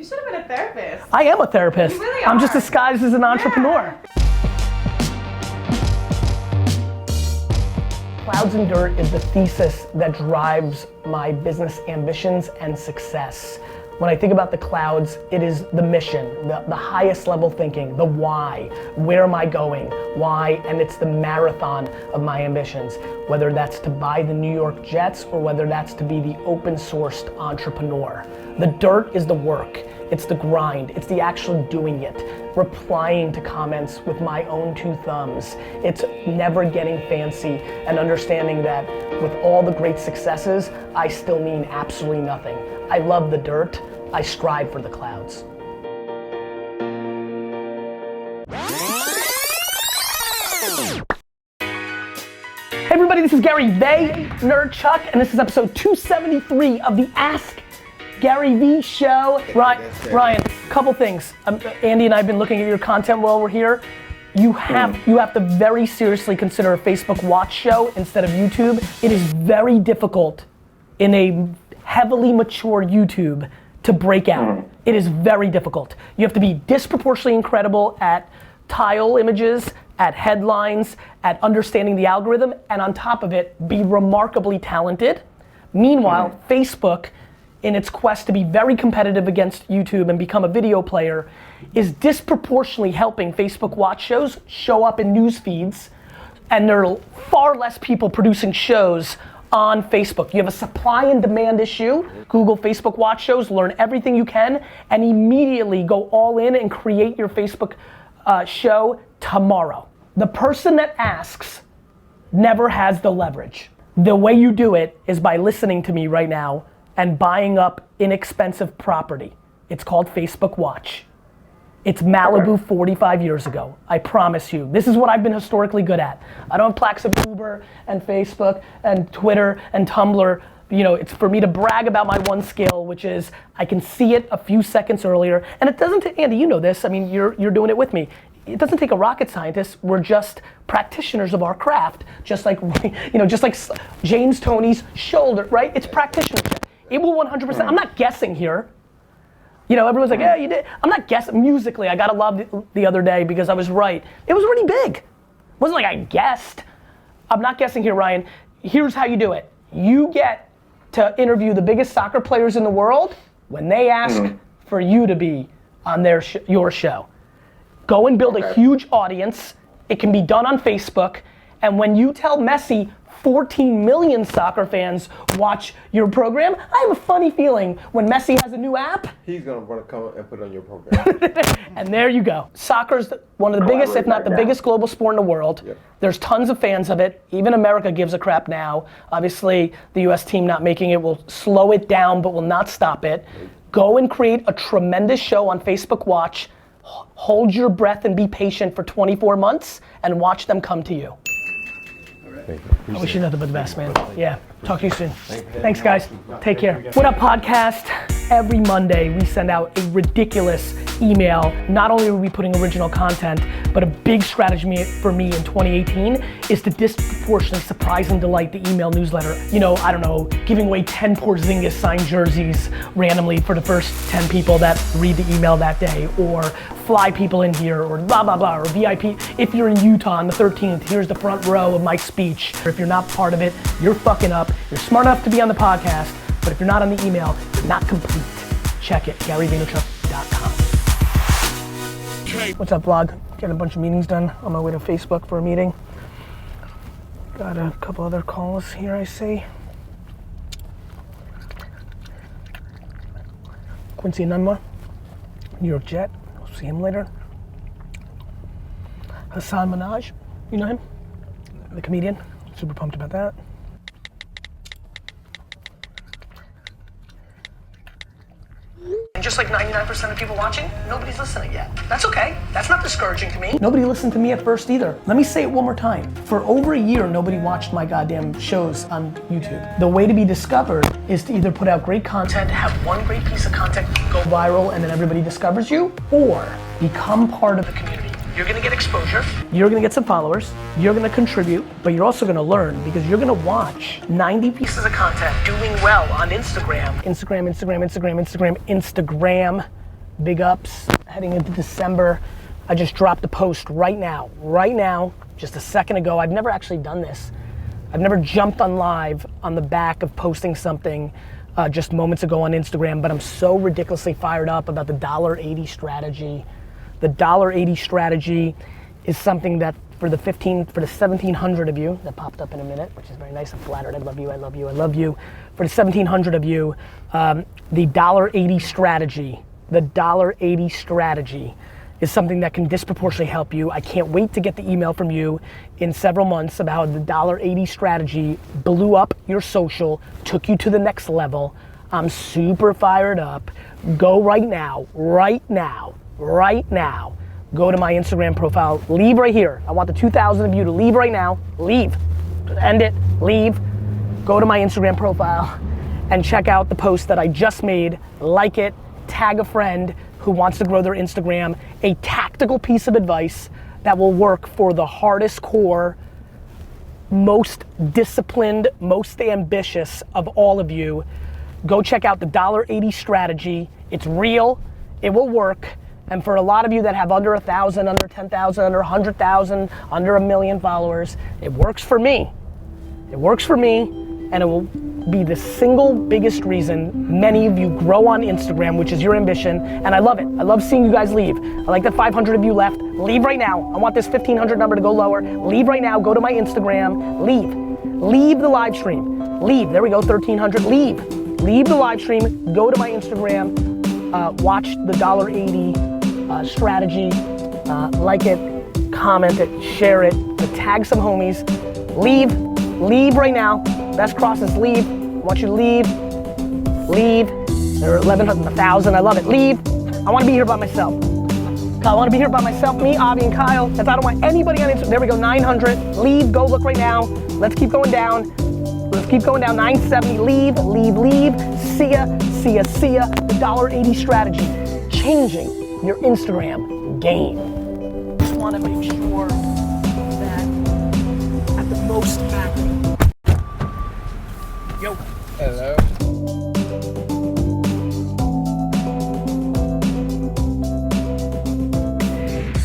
should have been a therapist. I am a therapist. You really I'm are. just disguised as an entrepreneur. Clouds and dirt is the thesis that drives my business ambitions and success. When I think about the clouds, it is the mission, the highest level thinking, the why, where am I going, why, and it's the marathon of my ambitions. Whether that's to buy the New York Jets or whether that's to be the open sourced entrepreneur. The dirt is the work, it's the grind, it's the actual doing it, replying to comments with my own two thumbs. It's never getting fancy and understanding that with all the great successes, I still mean absolutely nothing. I love the dirt, I strive for the clouds. Hey everybody, this is Gary Vaynerchuk, and this is episode 273 of the Ask GaryVee show. Ryan, couple things. Andy and I have been looking at your content while we're here. You have to very seriously consider a Facebook Watch show instead of YouTube. It is very difficult in a heavily mature YouTube to break out. It is very difficult. You have to be disproportionately incredible at tile images, at headlines, at understanding the algorithm, and on top of it, be remarkably talented. Meanwhile, Facebook, in its quest to be very competitive against YouTube and become a video player, is disproportionately helping Facebook Watch shows show up in news feeds, and there are far less people producing shows on Facebook. You have a supply and demand issue. Google Facebook Watch shows, learn everything you can, and immediately go all in and create your Facebook show tomorrow. The person that asks never has the leverage. The way you do it is by listening to me right now and buying up inexpensive property. It's called Facebook Watch. It's Malibu 45 years ago, I promise you. This is what I've been historically good at. I don't have plaques of Uber and Facebook and Twitter and Tumblr. You know, it's for me to brag about my one skill, which is I can see it a few seconds earlier. And it doesn't take, Andy, you know this, I mean, you're doing it with me. It doesn't take a rocket scientist. We're just practitioners of our craft. Just like, you know, just like James Toney's shoulder, right? It's practitionership. It will 100%, I'm not guessing here. You know, everyone's like, yeah, you did. I'm not guessing. Musically, I got a love the other day because I was right. It was really big. It wasn't like I guessed. I'm not guessing here, Ryan. Here's how you do it. You get to interview the biggest soccer players in the world when they ask for you to be on your show. Go and build a huge audience. It can be done on Facebook. And when you tell Messi 14 million soccer fans watch your program, I have a funny feeling when Messi has a new app, he's gonna want to come and put it on your program. And there you go. Soccer's one of the biggest, if not the biggest global sport in the world. Yep. There's tons of fans of it. Even America gives a crap now. Obviously, the US team not making it will slow it down, but will not stop it. Go and create a tremendous show on Facebook Watch. Hold your breath and be patient for 24 months and watch them come to you. I wish you nothing but the best, man. Yeah, talk to you soon. Thanks, guys. Take care. What Up Podcast? Every Monday, we send out a ridiculous email. Not only are we putting original content, but a big strategy for me in 2018 is to disproportionately surprise and delight the email newsletter. You know, I don't know, giving away 10 Porzingis signed jerseys randomly for the first 10 people that read the email that day, or fly people in here, or blah, blah, blah, or VIP. If you're in Utah on the 13th, here's the front row of my speech. If you're not part of it, you're fucking up. You're smart enough to be on the podcast, but if you're not on the email, you're not complete. Check it, GaryVaynerchuk.com. What's up, vlog? Getting a bunch of meetings done on my way to Facebook for a meeting. Got a couple other calls here, I see. Quincy Enunwa, New York Jet. We'll see him later. Hasan, Minhaj, you know him? The comedian. Super pumped about that. And just like 99% of people watching, nobody's listening yet. That's okay. That's not discouraging to me. Nobody listened to me at first either. Let me say it one more time. For over a year, nobody watched my goddamn shows on YouTube. The way to be discovered is to either put out great content, have one great piece of content go viral and then everybody discovers you, or become part of the community. You're gonna get exposure, you're gonna get some followers, you're gonna contribute, but you're also gonna learn because you're gonna watch 90 pieces of content doing well on Instagram. Instagram. big ups heading into December. I just dropped a post right now, just a second ago. I've never actually done this. I've never jumped on live on the back of posting something just moments ago on Instagram, but I'm so ridiculously fired up about the $1.80 strategy. The $1.80 strategy is something that for the 1,700 of you, that popped up in a minute, which is very nice, I'm flattered, I love you, I love you, I love you. For the 1,700 of you, the $1.80 strategy, is something that can disproportionately help you. I can't wait to get the email from you in several months about how the $1.80 strategy blew up your social, took you to the next level. I'm super fired up. Go right now. Go to my Instagram profile, leave right here. I want the 2,000 of you to leave right now. Leave, end it, leave. Go to my Instagram profile and check out the post that I just made. Like it, tag a friend who wants to grow their Instagram. A tactical piece of advice that will work for the hardest core, most disciplined, most ambitious of all of you. Go check out the $1.80 strategy. It's real, it will work. And for a lot of you that have under 1,000, under 10,000, under 100,000, under 1 million followers, it works for me. It works for me, and it will be the single biggest reason many of you grow on Instagram, which is your ambition, and I love it. I love seeing you guys leave. I like that 500 of you left. Leave right now. I want this 1,500 number to go lower. Leave right now, go to my Instagram, leave. Leave the live stream. Leave, there we go, 1,300, leave. Leave the live stream, go to my Instagram, watch the $1.80 strategy, like it, comment it, share it, tag some homies. Leave right now. Best process, leave. I want you to leave. There are 1,100, 1,000, I love it. Leave. I want to be here by myself. I want to be here by myself, me, Avi, and Kyle. If I don't want anybody on Instagram, there we go, 900. Leave, go look right now. Let's keep going down. 970, leave. See ya. The $1.80 strategy. Changing your Instagram game. Just want to make sure that at the most macro. Yo. Hello.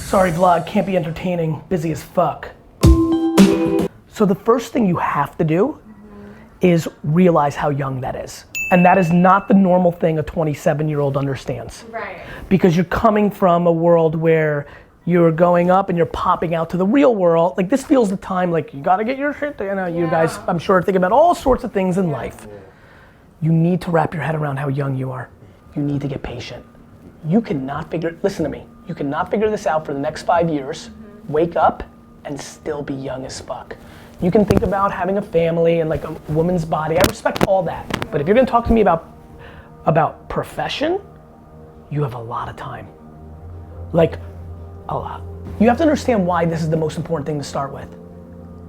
Sorry vlog, can't be entertaining, busy as fuck. So the first thing you have to do is realize how young that is. And that is not the normal thing a 27-year-old understands. Right. Because you're coming from a world where you're going up and you're popping out to the real world. Like this feels the time, like you gotta get your shit together. You guys, I'm sure, think about all sorts of things in life. You need to wrap your head around how young you are. You need to get patient. You cannot listen to me, you cannot figure this out for the next 5 years, wake up and still be young as fuck. You can think about having a family and like a woman's body, I respect all that. But if you're gonna talk to me about profession, you have a lot of time. Like, a lot. You have to understand why this is the most important thing to start with.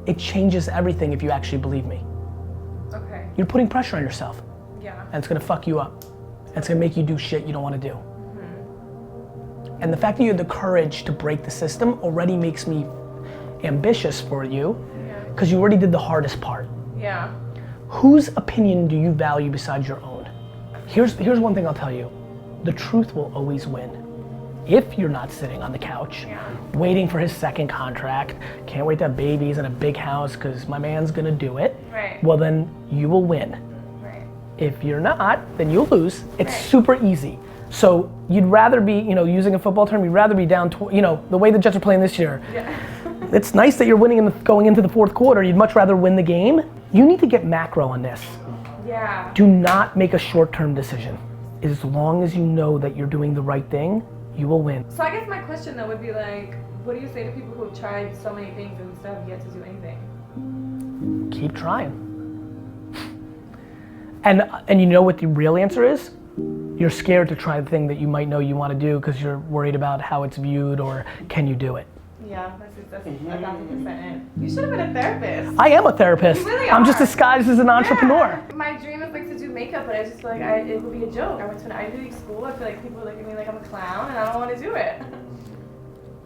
It changes everything if you actually believe me. Okay. You're putting pressure on yourself. Yeah. And it's gonna fuck you up. And it's gonna make you do shit you don't wanna do. Mm-hmm. And the fact that you had the courage to break the system already makes me ambitious for you, because you already did the hardest part. Yeah. Whose opinion do you value besides your own? Here's one thing I'll tell you. The truth will always win. If you're not sitting on the couch, waiting for his second contract, can't wait to have babies and a big house because my man's gonna do it, well then you will win. If you're not, then you'll lose. It's super easy. So you'd rather be, using a football term, you'd rather be down, the way the Jets are playing this year. It's nice that you're winning going into the fourth quarter. You'd much rather win the game. You need to get macro on this. Yeah. Do not make a short-term decision. As long as you know that you're doing the right thing, you will win. So I guess my question though would be like, what do you say to people who have tried so many things and still have yet to do anything? Keep trying. And you know what the real answer is? You're scared to try the thing that you might know you want to do because you're worried about how it's viewed or can you do it. Yeah, that's 1,000% it. You should have been a therapist. I am a therapist. You really I'm just are. disguised as an entrepreneur. Yeah. My dream is like to do makeup, but I just feel like it would be a joke. I went to an Ivy League school. I feel like people look at me like I'm a clown, and I don't want to do it.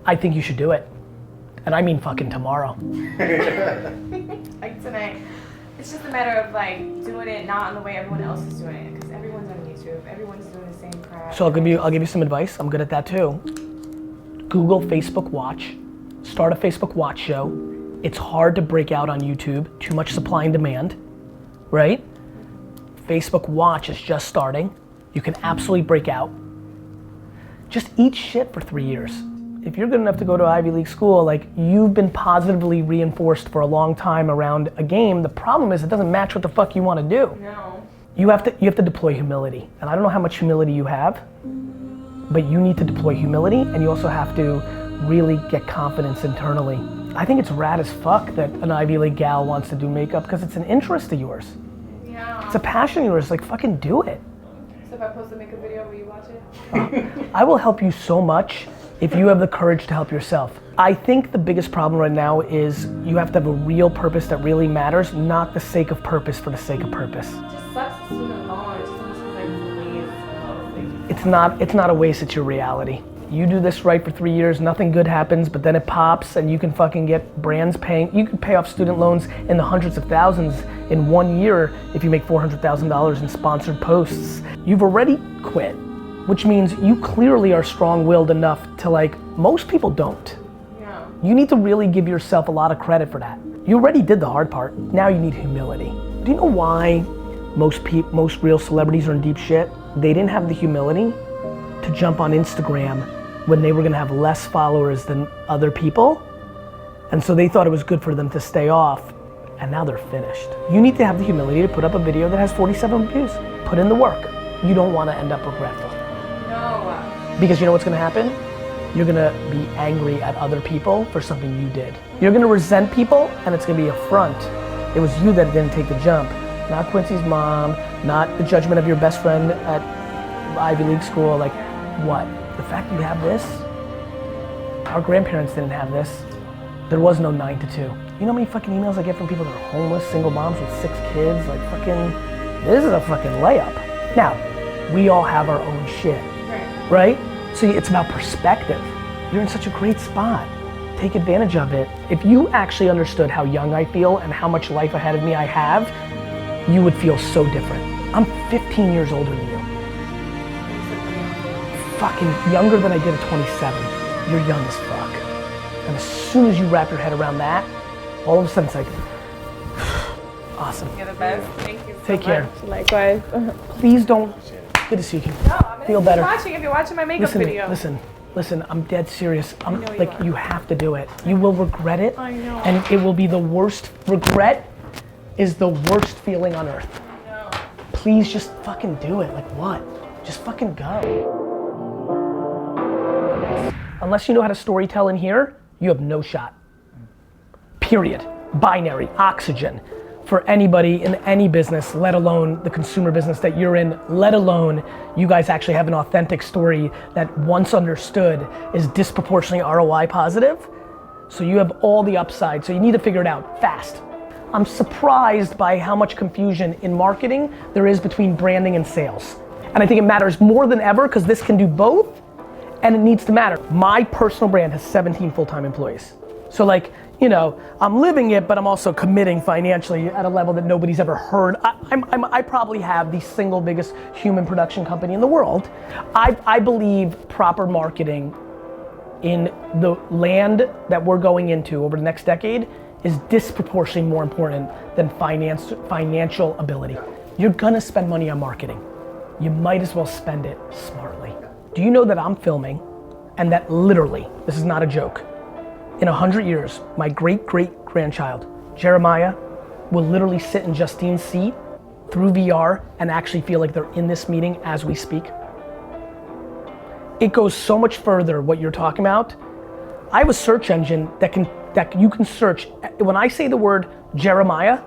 I think you should do it. And I mean fucking tomorrow. Like tonight. It's just a matter of like doing it not in the way everyone else is doing it, because everyone's on YouTube. to if everyone's doing the same crap. So I'll give you some advice. I'm good at that too. Google Facebook Watch. Start a Facebook Watch show. It's hard to break out on YouTube. Too much supply and demand, right? Facebook Watch is just starting. You can absolutely break out. Just eat shit for 3 years. If you're good enough to go to Ivy League school, like you've been positively reinforced for a long time around a game. The problem is it doesn't match what the fuck you want to do. No. You have to deploy humility. And I don't know how much humility you have, but you need to deploy humility, and you also have to really get confidence internally. I think it's rad as fuck that an Ivy League gal wants to do makeup because it's an interest of yours. Yeah. It's a passion of yours, like fucking do it. So if I post a makeup video, will you watch it? I will help you so much if you have the courage to help yourself. I think the biggest problem right now is you have to have a real purpose that really matters, not the sake of purpose for the sake of purpose. It just sucks to student loan. It just almost feels like a waste. It's not a waste, it's your reality. You do this right for 3 years, nothing good happens, but then it pops and you can fucking get brands paying. You can pay off student loans in the hundreds of thousands in 1 year if you make $400,000 in sponsored posts. You've already quit, which means you clearly are strong-willed enough to like, most people don't. Yeah. You need to really give yourself a lot of credit for that. You already did the hard part, now you need humility. Do you know why most real celebrities are in deep shit? They didn't have the humility to jump on Instagram when they were gonna have less followers than other people. And so they thought it was good for them to stay off, and now they're finished. You need to have the humility to put up a video that has 47 views. Put in the work. You don't wanna end up regretful. No. Because you know what's gonna happen? You're gonna be angry at other people for something you did. You're gonna resent people, and it's gonna be a front. It was you that didn't take the jump, not Quincy's mom, not the judgment of your best friend at Ivy League school. Like, what? The fact that you have this, our grandparents didn't have this. There was no 9 to 2. You know how many fucking emails I get from people that are homeless, single moms with 6 kids? Like fucking, this is a fucking layup. Now, we all have our own shit, right? So it's about perspective. You're in such a great spot. Take advantage of it. If you actually understood how young I feel and how much life ahead of me I have, you would feel so different. I'm 15 years older than you. Fucking younger than I did at 27. You're young as fuck. And as soon as you wrap your head around that, all of a sudden it's like, awesome. You're the best. Thank you so Take care. much. Likewise. Please don't, good to see you. No, I'm Feel better. watching if you're watching my makeup video. Listen, I'm dead serious. I'm know you like, are. you have to do it. You will regret it. I know. And it will be the worst. Regret is the worst feeling on earth. No. Please just fucking do it. Like what? Just fucking go. Unless you know how to storytell in here, you have no shot. Period. Binary, oxygen. For anybody in any business, let alone the consumer business that you're in, let alone you guys actually have an authentic story that once understood is disproportionately ROI positive. So you have all the upside, so you need to figure it out fast. I'm surprised by how much confusion in marketing there is between branding and sales. And I think it matters more than ever because this can do both and it needs to matter. My personal brand has 17 full-time employees. So like, you know, I'm living it, but I'm also committing financially at a level that nobody's ever heard. I probably have the single biggest human production company in the world. I believe proper marketing in the land that we're going into over the next decade is disproportionately more important than financial ability. You're gonna spend money on marketing. You might as well spend it smartly. Do you know that I'm filming and that literally, this is not a joke, in 100 years, my great-great-grandchild, Jeremiah, will literally sit in Justine's seat through VR and actually feel like they're in this meeting as we speak? It goes so much further what you're talking about. I have a search engine that you can search. When I say the word Jeremiah,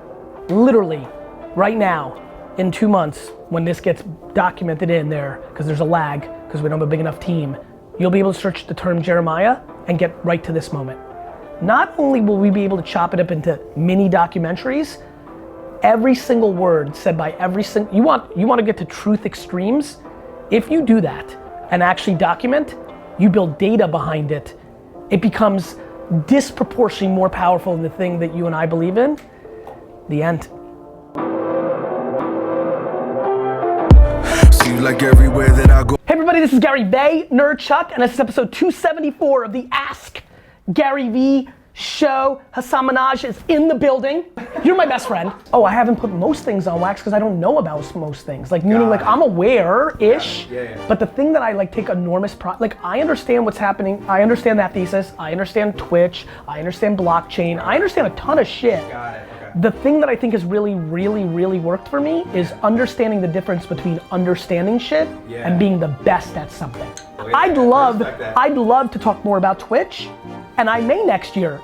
literally right now, in 2 months, when this gets documented in there, because there's a lag, because we don't have a big enough team, you'll be able to search the term Jeremiah and get right to this moment. Not only will we be able to chop it up into mini documentaries, every single word said by every single, you want to get to truth extremes? If you do that and actually document, you build data behind it, it becomes disproportionately more powerful than the thing that you and I believe in. The end. like everywhere that I go. Hey everybody, this is Vaynerchuk, and this is episode 274 of the Ask GaryVee show. Hasan Minhaj is in the building. You're my best friend. Oh, I haven't put most things on wax because I don't know about most things. Like, meaning, like, I'm aware-ish, but the thing that I like take enormous pride, like, I understand what's happening. I understand that thesis. I understand Twitch. I understand blockchain. I understand a ton of shit. Got it, okay. The thing that I think has really worked for me is understanding the difference between understanding shit and being the best at something. I'd love to talk more about Twitch, and I may next year.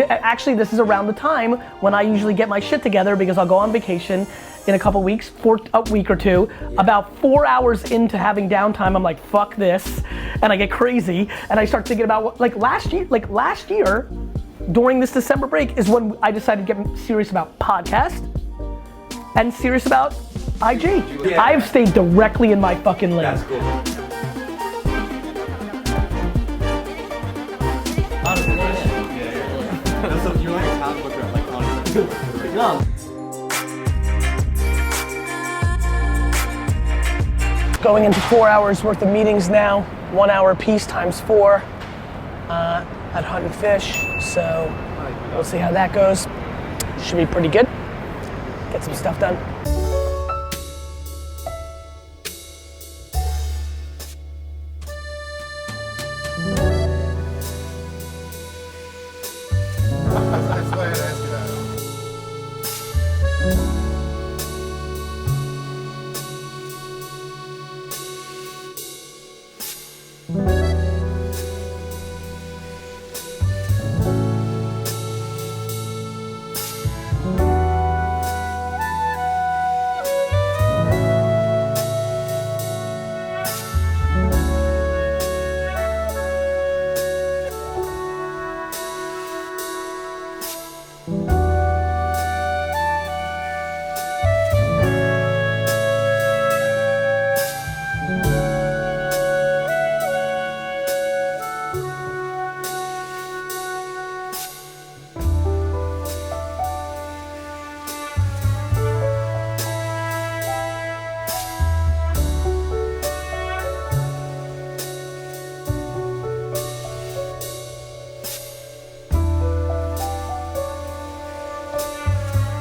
Actually, this is around the time when I usually get my shit together because I'll go on vacation in a couple weeks, for a week or two. About 4 hours into having downtime, I'm like, fuck this, and I get crazy, and I start thinking about what, like last year, during this December break is when I decided to get serious about podcast and serious about IG. Yeah. I've stayed directly in my fucking lane. That's cool. You're like a top booker, like honestly. Going into 4 hours worth of meetings now, 1 hour apiece times 4 at Hunt and Fish. So we'll see how that goes. Should be pretty good. Get some stuff done. That's why I asked you that.